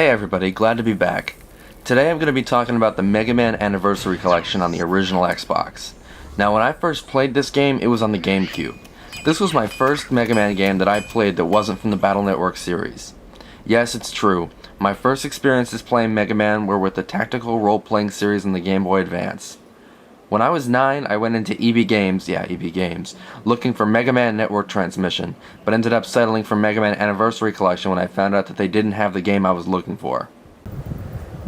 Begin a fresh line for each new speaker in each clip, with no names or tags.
Hey everybody, glad to be back. Today I'm going to be talking about the Mega Man Anniversary Collection on the original Xbox. Now when I first played this game, it was on the GameCube. This was my first Mega Man game that I played that wasn't from the Battle Network series. Yes, it's true, my first experiences playing Mega Man were with the tactical role-playing series on the Game Boy Advance. When I was 9, I went into EB Games, looking for Mega Man Network Transmission, but ended up settling for Mega Man Anniversary Collection when I found out that they didn't have the game I was looking for.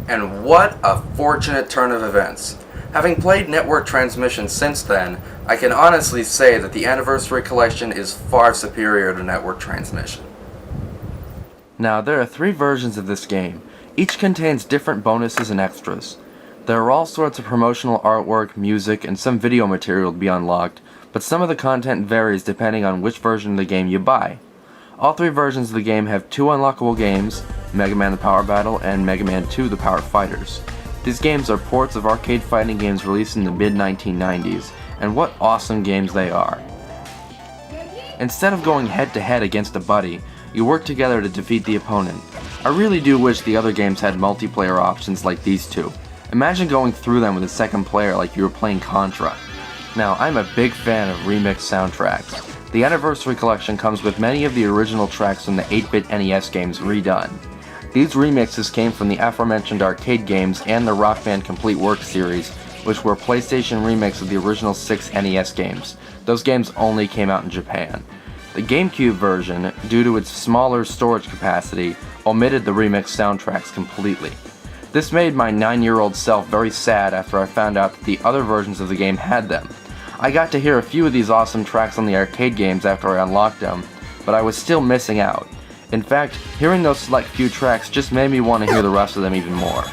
And what a fortunate turn of events. Having played Network Transmission since then, I can honestly say that the Anniversary Collection is far superior to Network Transmission. Now, there are 3 versions of this game. Each contains different bonuses and extras. There are all sorts of promotional artwork, music, and some video material to be unlocked, but some of the content varies depending on which version of the game you buy. All 3 versions of the game have 2 unlockable games, Mega Man the Power Battle and Mega Man 2 the Power Fighters. These games are ports of arcade fighting games released in the mid-1990s, and what awesome games they are. Instead of going head-to-head against a buddy, you work together to defeat the opponent. I really do wish the other games had multiplayer options like these two. Imagine going through them with a second player like you were playing Contra. Now, I'm a big fan of remixed soundtracks. The Anniversary Collection comes with many of the original tracks from the 8-bit NES games redone. These remixes came from the aforementioned arcade games and the Rock Band Complete Works series, which were PlayStation remakes of the original 6 NES games. Those games only came out in Japan. The GameCube version, due to its smaller storage capacity, omitted the remixed soundtracks completely. This made my 9-year-old self very sad after I found out that the other versions of the game had them. I got to hear a few of these awesome tracks on the arcade games after I unlocked them, but I was still missing out. In fact, hearing those select few tracks just made me want to hear the rest of them even more.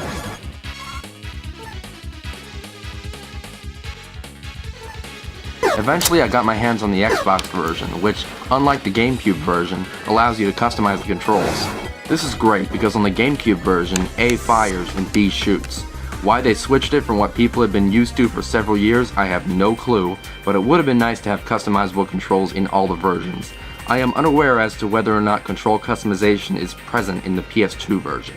Eventually I got my hands on the Xbox version, which, unlike the GameCube version, allows you to customize the controls. This is great because on the GameCube version, A fires and B shoots. Why they switched it from what people had been used to for several years, I have no clue, but it would have been nice to have customizable controls in all the versions. I am unaware as to whether or not control customization is present in the PS2 version.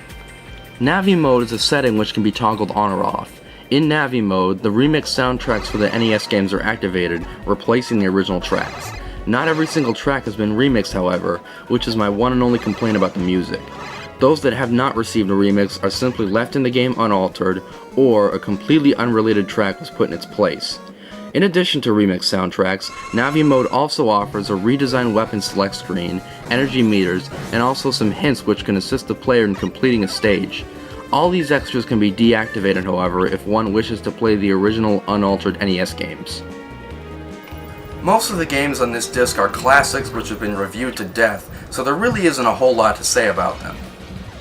Navi mode is a setting which can be toggled on or off. In Navi mode, the remixed soundtracks for the NES games are activated, replacing the original tracks. Not every single track has been remixed, however, which is my one and only complaint about the music. Those that have not received a remix are simply left in the game unaltered, or a completely unrelated track was put in its place. In addition to remixed soundtracks, Navi mode also offers a redesigned weapon select screen, energy meters, and also some hints which can assist the player in completing a stage. All these extras can be deactivated, however, if one wishes to play the original unaltered NES games. Most of the games on this disc are classics which have been reviewed to death, so there really isn't a whole lot to say about them.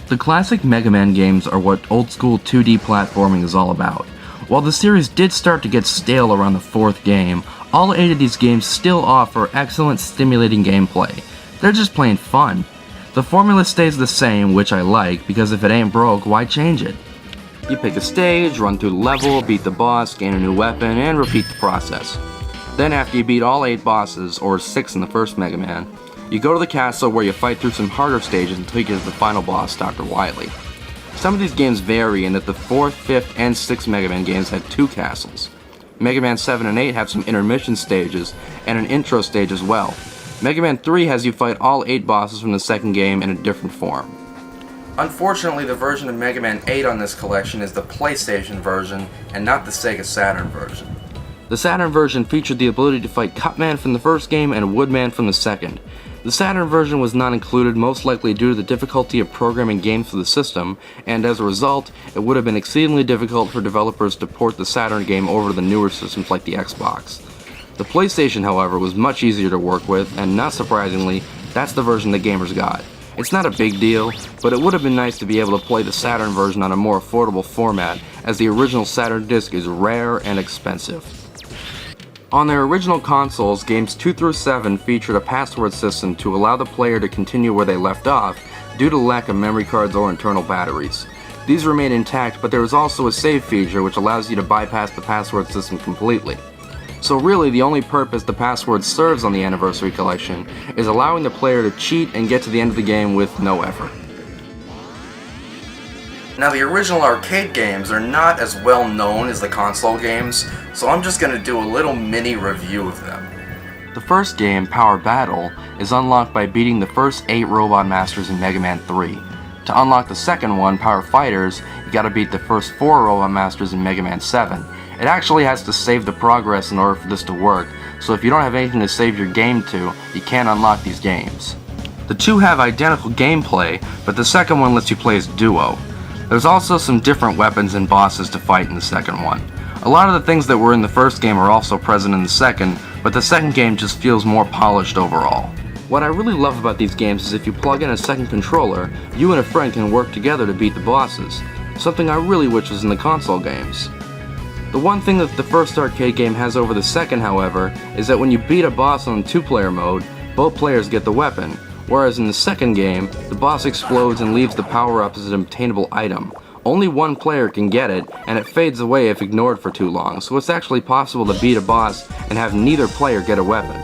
The classic Mega Man games are what old-school 2D platforming is all about. While the series did start to get stale around the 4th game, all 8 of these games still offer excellent stimulating gameplay. They're just plain fun. The formula stays the same, which I like, because if it ain't broke, why change it? You pick a stage, run through the level, beat the boss, gain a new weapon, and repeat the process. Then after you beat all 8 bosses, or 6 in the first Mega Man, you go to the castle where you fight through some harder stages until you get to the final boss, Dr. Wily. Some of these games vary in that the 4th, 5th, and 6th Mega Man games had 2 castles. Mega Man 7 and 8 have some intermission stages, and an intro stage as well. Mega Man 3 has you fight all 8 bosses from the second game in a different form. Unfortunately, the version of Mega Man 8 on this collection is the PlayStation version, and not the Sega Saturn version. The Saturn version featured the ability to fight Cutman from the first game and Woodman from the second. The Saturn version was not included, most likely due to the difficulty of programming games for the system, and as a result, it would have been exceedingly difficult for developers to port the Saturn game over to the newer systems like the Xbox. The PlayStation, however, was much easier to work with, and not surprisingly, that's the version that gamers got. It's not a big deal, but it would have been nice to be able to play the Saturn version on a more affordable format, as the original Saturn disc is rare and expensive. On their original consoles, games 2 through 7 featured a password system to allow the player to continue where they left off due to lack of memory cards or internal batteries. These remain intact, but there is also a save feature which allows you to bypass the password system completely. So really, the only purpose the password serves on the Anniversary Collection is allowing the player to cheat and get to the end of the game with no effort. Now, the original arcade games are not as well known as the console games, so I'm just going to do a little mini review of them. The first game, Power Battle, is unlocked by beating the first 8 Robot Masters in Mega Man 3. To unlock the second one, Power Fighters, you gotta beat the first 4 Robot Masters in Mega Man 7. It actually has to save the progress in order for this to work, so if you don't have anything to save your game to, you can't unlock these games. The two have identical gameplay, but the second one lets you play as duo. There's also some different weapons and bosses to fight in the second one. A lot of the things that were in the first game are also present in the second, but the second game just feels more polished overall. What I really love about these games is if you plug in a second controller, you and a friend can work together to beat the bosses, something I really wish was in the console games. The one thing that the first arcade game has over the second, however, is that when you beat a boss on 2-player mode, both players get the weapon, whereas in the second game, the boss explodes and leaves the power-up as an obtainable item. Only one player can get it, and it fades away if ignored for too long, so it's actually possible to beat a boss and have neither player get a weapon.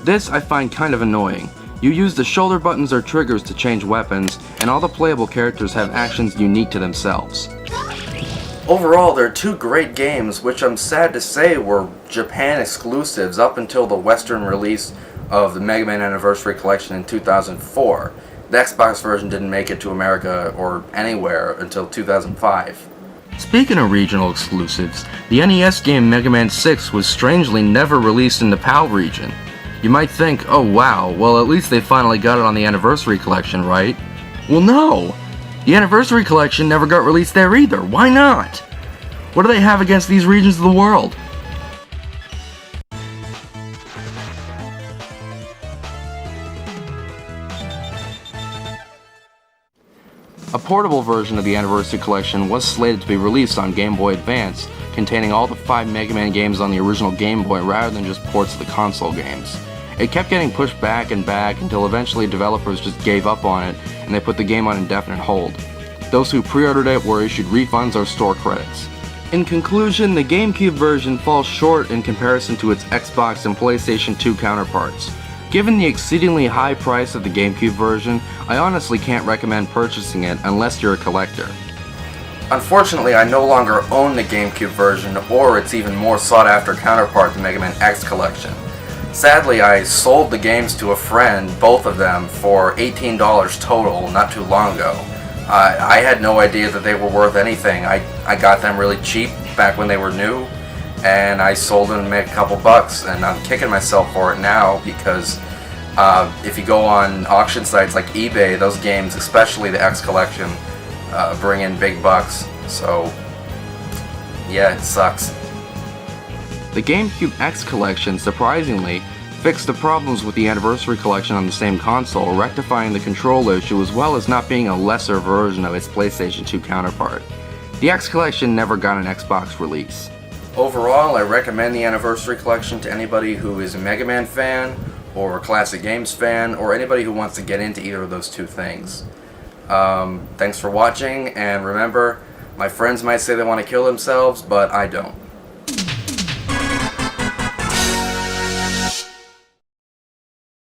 This I find kind of annoying. You use the shoulder buttons or triggers to change weapons, and all the playable characters have actions unique to themselves. Overall, they're two great games, which I'm sad to say were Japan exclusives up until the Western release of the Mega Man Anniversary Collection in 2004. The Xbox version didn't make it to America or anywhere until 2005. Speaking of regional exclusives, the NES game Mega Man 6 was strangely never released in the PAL region. You might think, oh wow, well at least they finally got it on the Anniversary Collection, right? Well no! The Anniversary Collection never got released there either. Why not? What do they have against these regions of the world? A portable version of the Anniversary Collection was slated to be released on Game Boy Advance, containing all the 5 Mega Man games on the original Game Boy rather than just ports of the console games. It kept getting pushed back and back until eventually developers just gave up on it and they put the game on indefinite hold. Those who pre-ordered it were issued refunds or store credits. In conclusion, the GameCube version falls short in comparison to its Xbox and PlayStation 2 counterparts. Given the exceedingly high price of the GameCube version, I honestly can't recommend purchasing it unless you're a collector. Unfortunately, I no longer own the GameCube version or its even more sought-after counterpart, the Mega Man X Collection. Sadly, I sold the games to a friend, both of them, for $18 total not too long ago. I had no idea that they were worth anything. I got them really cheap back when they were new, and I sold them to make a couple bucks, and I'm kicking myself for it now because if you go on auction sites like eBay, those games, especially the X Collection, bring in big bucks, so yeah, it sucks. The GameCube X Collection, surprisingly, fixed the problems with the Anniversary Collection on the same console, rectifying the control issue as well as not being a lesser version of its PlayStation 2 counterpart. The X Collection never got an Xbox release. Overall, I recommend the Anniversary Collection to anybody who is a Mega Man fan, or a classic games fan, or anybody who wants to get into either of those two things. Thanks for watching, and remember, my friends might say they want to kill themselves, but I don't.